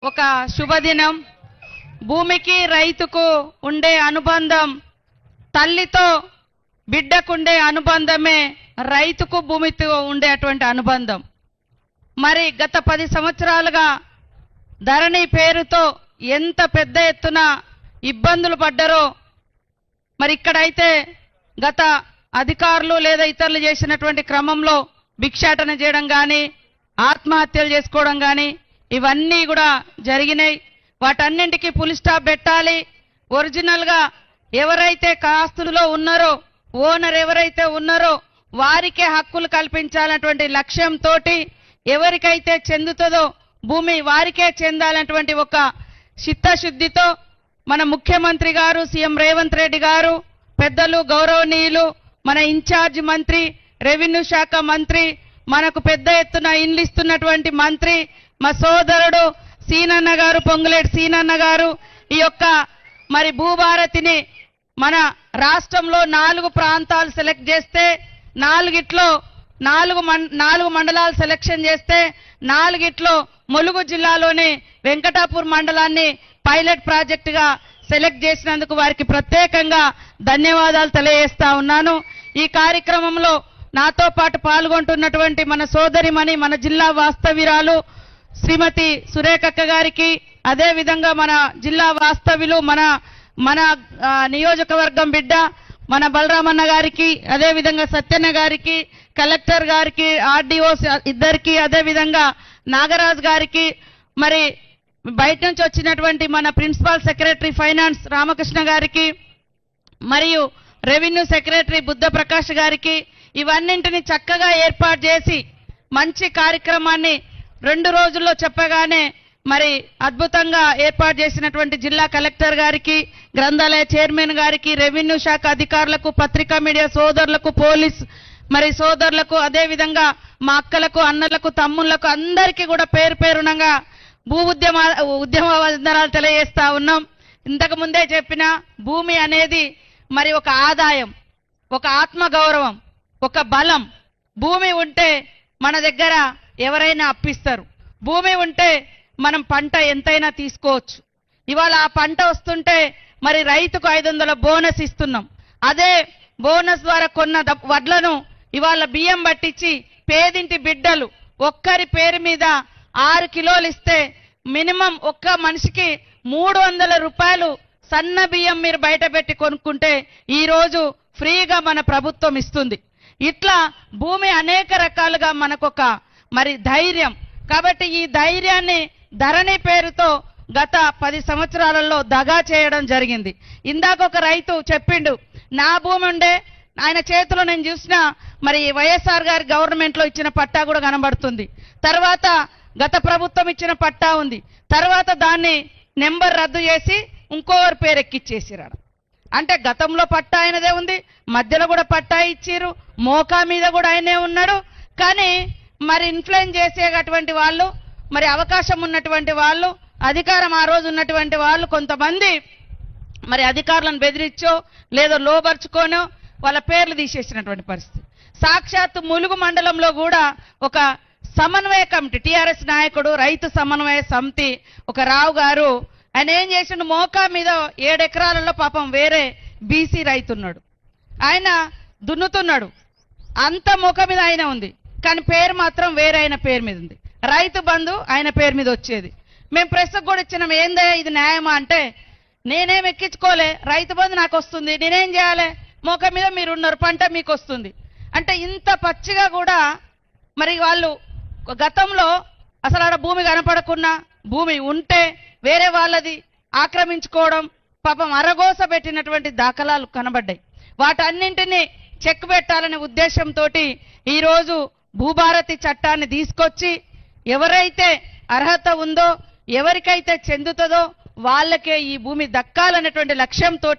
ఒక శుభదినం. భూమికి రైతుకు ఉండే అనుబంధం, తల్లితో బిడ్డకుండే అనుబంధమే రైతుకు భూమితో ఉండేటువంటి అనుబంధం. మరి గత 10 సంవత్సరాలుగా ధరణి పేరుతో ఎంత పెద్ద ఎత్తున ఇబ్బందులు పడ్డారో, మరి ఇక్కడైతే గత అధికారులు లేదా ఇతరులు చేసినటువంటి క్రమంలో భిక్షాటన చేయడం కానీ, ఆత్మహత్యలు చేసుకోవడం కానీ ఇవన్నీ కూడా జరిగినాయి. వాటన్నింటికి ఫుల్ స్టాప్ పెట్టాలి. ఒరిజినల్గా ఎవరైతే కాస్తులో ఉన్నారో, ఓనర్ ఎవరైతే ఉన్నారో వారికే హక్కులు కల్పించాలన్నటువంటి లక్ష్యంతో, ఎవరికైతే చెందుతుందో భూమి వారికే చెందాలన్నటువంటి ఒక చిత్తశుద్ధితో మన ముఖ్యమంత్రి గారు, సీఎం రేవంత్ రెడ్డి గారు, పెద్దలు గౌరవనీయులు, మన ఇన్ఛార్జ్ మంత్రి, రెవెన్యూ శాఖ మంత్రి, మనకు పెద్ద ఎత్తున ఇన్లిస్తున్నటువంటి మంత్రి మా సోదరుడు సీనన్న గారు, పొంగులేటి సీనన్న గారు, ఈ యొక్క మరి భూభారతిని మన రాష్ట్రంలో 4 ప్రాంతాలు సెలెక్ట్ చేస్తే, 4 మండలాలు సెలెక్షన్ చేస్తే 4 ములుగు జిల్లాలోని వెంకటాపూర్ మండలాన్ని పైలట్ ప్రాజెక్టుగా సెలెక్ట్ చేసినందుకు వారికి ప్రత్యేకంగా ధన్యవాదాలు తెలియజేస్తా ఉన్నాను. ఈ కార్యక్రమంలో నాతో పాటు పాల్గొంటున్నటువంటి మన సోదరిమణి, మన జిల్లా వాస్తవ్యురాలు శ్రీమతి సురేఖక్క గారికి, అదే విధంగా మన జిల్లా వాస్తవ్యులు, మన నియోజకవర్గం బిడ్డ మన బలరామన్న గారికి, అదే విధంగా సత్యన్న గారికి, కలెక్టర్ గారికి, ఆర్డీఓ ఇద్దరికి, అదే విధంగా నాగరాజ్ గారికి, మరి బయట నుంచి వచ్చినటువంటి మన ప్రిన్సిపల్ సెక్రటరీ ఫైనాన్స్ రామకృష్ణ గారికి, మరియు రెవెన్యూ సెక్రటరీ బుద్ధ ప్రకాష్ గారికి, ఇవన్నింటిని చక్కగా ఏర్పాటు చేసి మంచి కార్యక్రమాన్ని 2 రోజుల్లో చెప్పగానే మరి అద్భుతంగా ఏర్పాటు చేసినటువంటి జిల్లా కలెక్టర్ గారికి, గ్రంథాలయ చైర్మన్ గారికి, రెవెన్యూ శాఖ అధికారులకు, పత్రికా మీడియా సోదరులకు, పోలీస్ మరి సోదరులకు, అదే విధంగా మా అక్కలకు, అన్నలకు, తమ్ముళ్లకు అందరికీ కూడా పేరు పేరునంగా ఉద్యమ వందనాలు తెలియజేస్తా ఉన్నాం. ఇంతకు ముందే చెప్పిన భూమి అనేది మరి ఒక ఆదాయం, ఒక ఆత్మగౌరవం, ఒక బలం. భూమి ఉంటే మన దగ్గర ఎవరైనా అప్పిస్తారు. భూమి ఉంటే మనం పంట ఎంతైనా తీసుకోవచ్చు. ఇవాళ ఆ పంట వస్తుంటే మరి రైతుకు 500 బోనస్ ఇస్తున్నాం. అదే బోనస్ ద్వారా కొన్న వడ్లను ఇవాళ బియ్యం పట్టించి పేదింటి బిడ్డలు ఒక్కరి పేరు మీద 6 కిలోలు ఇస్తే మినిమం ఒక్క మనిషికి 300 రూపాయలు సన్న బియ్యం మీరు బయట పెట్టి కొనుక్కుంటే ఈరోజు ఫ్రీగా మన ప్రభుత్వం ఇస్తుంది. ఇట్లా భూమి అనేక రకాలుగా మనకొక మరి ధైర్యం. కాబట్టి ఈ ధైర్యాన్ని ధరణి పేరుతో గత 10 సంవత్సరాలలో దగా చేయడం జరిగింది. ఇందాక ఒక రైతు చెప్పిండు, నా భూమి ఉండే ఆయన చేతిలో నేను చూసిన మరి వైఎస్ఆర్ గారి గవర్నమెంట్లో ఇచ్చిన పట్టా కూడా కనబడుతుంది. తర్వాత గత ప్రభుత్వం ఇచ్చిన పట్టా ఉంది. తర్వాత దాన్ని నెంబర్ రద్దు చేసి ఇంకోవరి పేరు ఎక్కిచ్చేసిరాడు. అంటే గతంలో పట్టా ఆయనదే ఉంది, మధ్యలో కూడా పట్టా ఇచ్చిరు, మోకా మీద కూడా ఆయనే ఉన్నాడు. కానీ మరి ఇన్ఫ్లుయెన్స్ చేసేటటువంటి వాళ్ళు, మరి అవకాశం ఉన్నటువంటి వాళ్ళు, అధికారం ఆ రోజు ఉన్నటువంటి వాళ్ళు కొంతమంది మరి అధికారులను బెదిరించో లేదో లోబర్చుకోనో వాళ్ళ పేర్లు తీసేసినటువంటి పరిస్థితి. సాక్షాత్తు ములుగు మండలంలో కూడా ఒక సమన్వయ కమిటీ, టీఆర్ఎస్ నాయకుడు, రైతు సమన్వయ సమితి ఒక రావు గారు, ఆయన ఏం చేసిండు, మోకా మీద 7 ఎకరాలలో పాపం వేరే బీసీ రైతున్నాడు, ఆయన దున్నుతున్నాడు, అంత మోకా మీద ఆయన ఉంది, కానీ పేరు మాత్రం వేరే ఆయన పేరు మీద ఉంది. రైతు బంధు ఆయన పేరు మీద వచ్చేది. మేము ప్రెస్కు కూడా ఇచ్చినాం, ఏందయ్యా ఇది న్యాయమా అంటే, నేనేం ఎక్కించుకోలే, రైతు బంధు నాకు వస్తుంది, నేనేం చేయాలి, మోక మీద మీరున్నారు, పంట మీకు వస్తుంది అంటే. ఇంత పచ్చిగా కూడా మరి వాళ్ళు గతంలో అసలు ఆడ భూమి కనపడకున్నా, భూమి ఉంటే వేరే వాళ్ళది ఆక్రమించుకోవడం, పాపం అరగోస పెట్టినటువంటి దాఖలాలు కనబడ్డాయి. వాటన్నింటినీ చెక్ పెట్టాలనే ఉద్దేశంతో ఈరోజు భూభారతి చట్టాన్ని తీసుకొచ్చి ఎవరైతే అర్హత ఉందో, ఎవరికైతే చెందుతుందో వాళ్ళకే ఈ భూమి దక్కాలనేటువంటి లక్ష్యంతో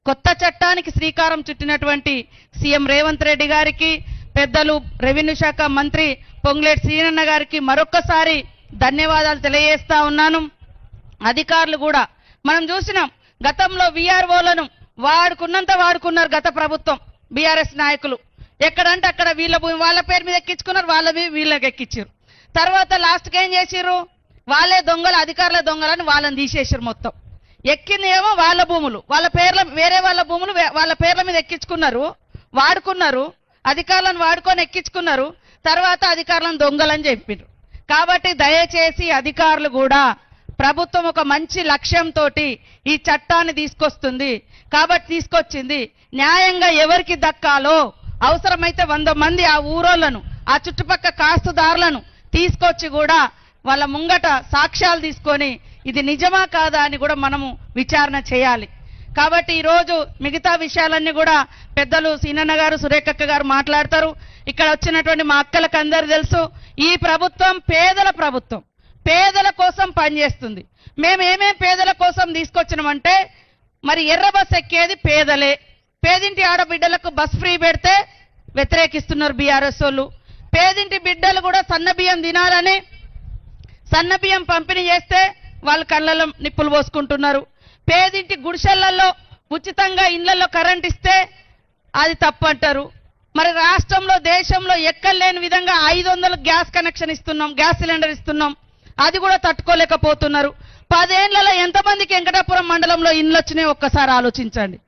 కొత్త చట్టానికి శ్రీకారం చుట్టినటువంటి సీఎం రేవంత్ రెడ్డి గారికి, పెద్దలు రెవెన్యూ శాఖ మంత్రి పొంగులేటి శ్రీనన్న గారికి మరొక్కసారి ధన్యవాదాలు తెలియజేస్తా ఉన్నాను. అధికారులు కూడా మనం చూసినాం, గతంలో వీఆర్ఓలను వాడుకున్నంత వాడుకున్నారు గత ప్రభుత్వం, బీఆర్ఎస్ నాయకులు. ఎక్కడంటే అక్కడ వీళ్ళ భూమి వాళ్ళ పేరు మీద ఎక్కించుకున్నారు, వాళ్ళ వీళ్ళకి ఎక్కించారు. తర్వాత లాస్ట్కి ఏం చేసిర్రు, వాళ్ళే దొంగలు, అధికారుల దొంగలని వాళ్ళని తీసేసారు మొత్తం. ఎక్కింది ఏమో వాళ్ళ భూములు, వాళ్ళ పేర్ల వేరే వాళ్ళ భూములు వాళ్ళ పేర్ల మీద ఎక్కించుకున్నారు, వాడుకున్నారు, అధికారులను వాడుకొని ఎక్కించుకున్నారు. తర్వాత అధికారులను దొంగలని చెప్పారు. కాబట్టి దయచేసి అధికారులు కూడా, ప్రభుత్వం ఒక మంచి లక్ష్యంతో ఈ చట్టాన్ని తీసుకొస్తుంది కాబట్టి తీసుకొచ్చింది. న్యాయంగా ఎవరికి దక్కాలో అవసరమైతే 100 మంది ఆ ఊరోళ్లను, ఆ చుట్టుపక్కల కాస్తుదారులను తీసుకొచ్చి కూడా వాళ్ళ ముంగట సాక్ష్యాలు తీసుకొని ఇది నిజమా కాదా అని కూడా మనము విచారణ చేయాలి. కాబట్టి ఈరోజు మిగతా విషయాలన్నీ కూడా పెద్దలు సీనన్న గారు, సురేఖక్క గారు మాట్లాడతారు. ఇక్కడ వచ్చినటువంటి మా అక్కలకు అందరూ తెలుసు, ఈ ప్రభుత్వం పేదల ప్రభుత్వం, పేదల కోసం పనిచేస్తుంది. మేము ఏమేం పేదల కోసం తీసుకొచ్చినామంటే, మరి ఎర్ర బస్ ఎక్కేది పేదలే, పేదింటి ఆడబిడ్డలకు బస్ ఫ్రీ పెడితే వ్యతిరేకిస్తున్నారు బీఆర్ఎస్ వాళ్ళు. పేదింటి బిడ్డలు కూడా సన్న బియ్యం తినాలని సన్న బియ్యం పంపిణీ చేస్తే వాళ్ళు కళ్ళలో నిప్పులు పోసుకుంటున్నారు. పేదింటి గుడిసెళ్లలో ఉచితంగా ఇళ్లలో కరెంట్ ఇస్తే అది తప్పంటారు. మరి రాష్ట్రంలో, దేశంలో ఎక్కలేని విధంగా 500 గ్యాస్ కనెక్షన్ ఇస్తున్నాం, గ్యాస్ సిలిండర్ ఇస్తున్నాం, అది కూడా తట్టుకోలేకపోతున్నారు. 10 ఏళ్లలో ఎంతమందికి వెంకటాపురం మండలంలో ఇండ్లు వచ్చినాయో ఒక్కసారి ఆలోచించండి.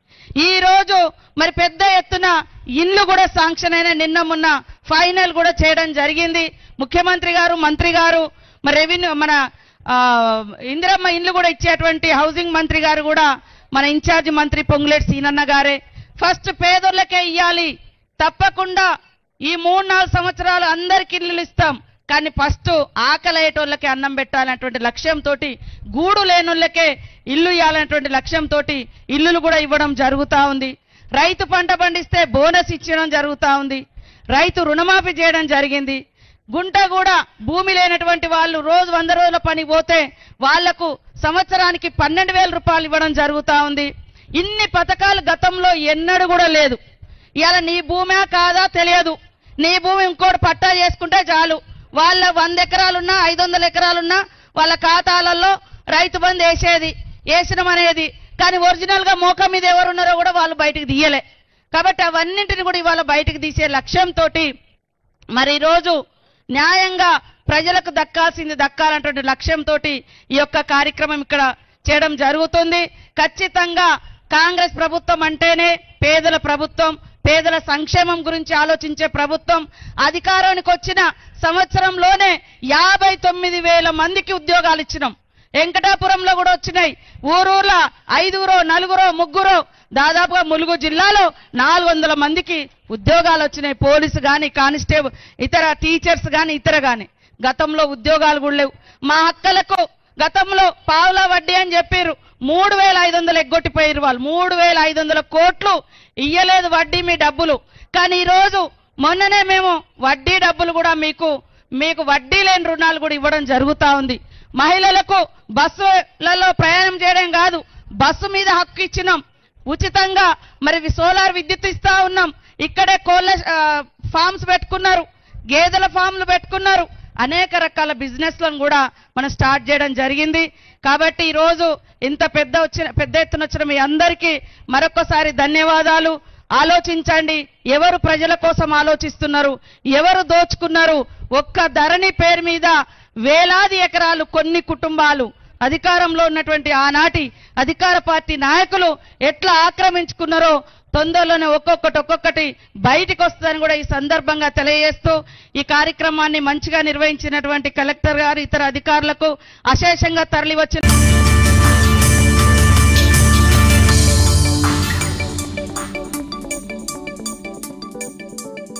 ఈ రోజు మరి పెద్ద ఎత్తున ఇండ్లు కూడా శాంక్షన్ అయిన, నిన్న మొన్న ఫైనల్ కూడా చేయడం జరిగింది. ముఖ్యమంత్రి గారు, మంత్రి గారు, మరి రెవెన్యూ మన ఇందిరమ్మ ఇండ్లు కూడా ఇచ్చేటువంటి హౌసింగ్ మంత్రి గారు కూడా మన ఇన్ఛార్జి మంత్రి పొంగులేటి సీనన్న గారే. ఫస్ట్ పేదోళ్ళకే ఇయ్యాలి, తప్పకుండా ఈ 3-4 సంవత్సరాలు అందరికి ఇల్లు ఇస్తాం, కానీ ఫస్ట్ ఆకలయ్యేటోళ్ళకే అన్నం పెట్టాలనేటువంటి లక్ష్యంతో, గూడు లేనోళ్ళకే ఇల్లు ఇవ్వాలనేటువంటి లక్ష్యంతో ఇల్లులు కూడా ఇవ్వడం జరుగుతూ ఉంది. రైతు పంట పండిస్తే బోనస్ ఇచ్చడం జరుగుతూ ఉంది. రైతు రుణమాఫీ చేయడం జరిగింది. గుంట కూడా భూమి లేనటువంటి వాళ్ళు రోజు 100 రోజుల పని పోతే వాళ్లకు సంవత్సరానికి 12,000 రూపాయలు ఇవ్వడం జరుగుతూ ఉంది. ఇన్ని పథకాలు గతంలో ఎన్నడూ కూడా లేదు. ఇవాళ నీ భూమే కాదా తెలియదు, నీ భూమి ఇంకోటి పట్టా చేసుకుంటే చాలు, వాళ్ళ 100 ఎకరాలున్నా 500 ఎకరాలున్నా వాళ్ళ ఖాతాలలో రైతు బంధు వేసినమనేది, కానీ ఒరిజినల్ గా మోక మీద ఎవరున్నారో కూడా వాళ్ళు బయటికి తీయలే. కాబట్టి అవన్నింటిని కూడా ఇవాళ బయటికి తీసే లక్ష్యంతో మరి ఈరోజు న్యాయంగా ప్రజలకు దక్కాల్సింది దక్కాలన్నటువంటి లక్ష్యంతో ఈ యొక్క కార్యక్రమం ఇక్కడ చేయడం జరుగుతుంది. ఖచ్చితంగా కాంగ్రెస్ ప్రభుత్వం అంటేనే పేదల ప్రభుత్వం, పేదల సంక్షేమం గురించి ఆలోచించే ప్రభుత్వం. అధికారానికి వచ్చిన సంవత్సరంలోనే 59,000 మందికి ఉద్యోగాలు ఇచ్చినాం. వెంకటాపురంలో కూడా వచ్చినాయి. ఊరూర్లో 5గురో 4గురో 3గురో దాదాపుగా ములుగు జిల్లాలో 400 మందికి ఉద్యోగాలు వచ్చినాయి. పోలీసు కానీ, కానిస్టేబుల్, ఇతర టీచర్స్ కానీ, ఇతర కానీ. గతంలో ఉద్యోగాలు కూడా లేవు. మా అక్కలకు గతంలో పావులా వడ్డీ అని చెప్పారు, 3,500 ఎగ్గొట్టిపోయారు వాళ్ళు. 3,500 కోట్లు ఇయ్యలేదు వడ్డీ మీ డబ్బులు. కానీ ఈరోజు మొన్ననే మేము వడ్డీ డబ్బులు కూడా మీకు వడ్డీ లేని రుణాలు కూడా ఇవ్వడం జరుగుతూ ఉంది. మహిళలకు బస్సులలో ప్రయాణం చేయడం కాదు, బస్సు మీద హక్కు ఇచ్చినాం ఉచితంగా. మరి సోలార్ విద్యుత్ ఇస్తా ఉన్నాం. ఇక్కడే కోళ్ళ ఫార్మ్స్ పెట్టుకున్నారు, గేదెల ఫామ్లు పెట్టుకున్నారు. అనేక రకాల బిజినెస్లను కూడా మనం స్టార్ట్ చేయడం జరిగింది. కాబట్టి ఈరోజు ఇంత పెద్ద ఎత్తున వచ్చిన మీ అందరికీ మరొకసారి ధన్యవాదాలు. ఆలోచించండి, ఎవరు ప్రజల కోసం ఆలోచిస్తున్నారు, ఎవరు దోచుకున్నారు. ఒక్క ధరణి పేరు మీద వేలాది ఎకరాలు కొన్ని కుటుంబాలు, అధికారంలో ఉన్నటువంటి ఆనాటి అధికార పార్టీ నాయకులు ఎట్లా ఆక్రమించుకున్నారో తొందరలోనే ఒక్కొక్కటి బయటికి వస్తుందని కూడా ఈ సందర్భంగా తెలియజేస్తూ ఈ కార్యక్రమాన్ని మంచిగా నిర్వహించినటువంటి కలెక్టర్ గారు, ఇతర అధికారులకు, అశేషంగా తరలి వచ్చిన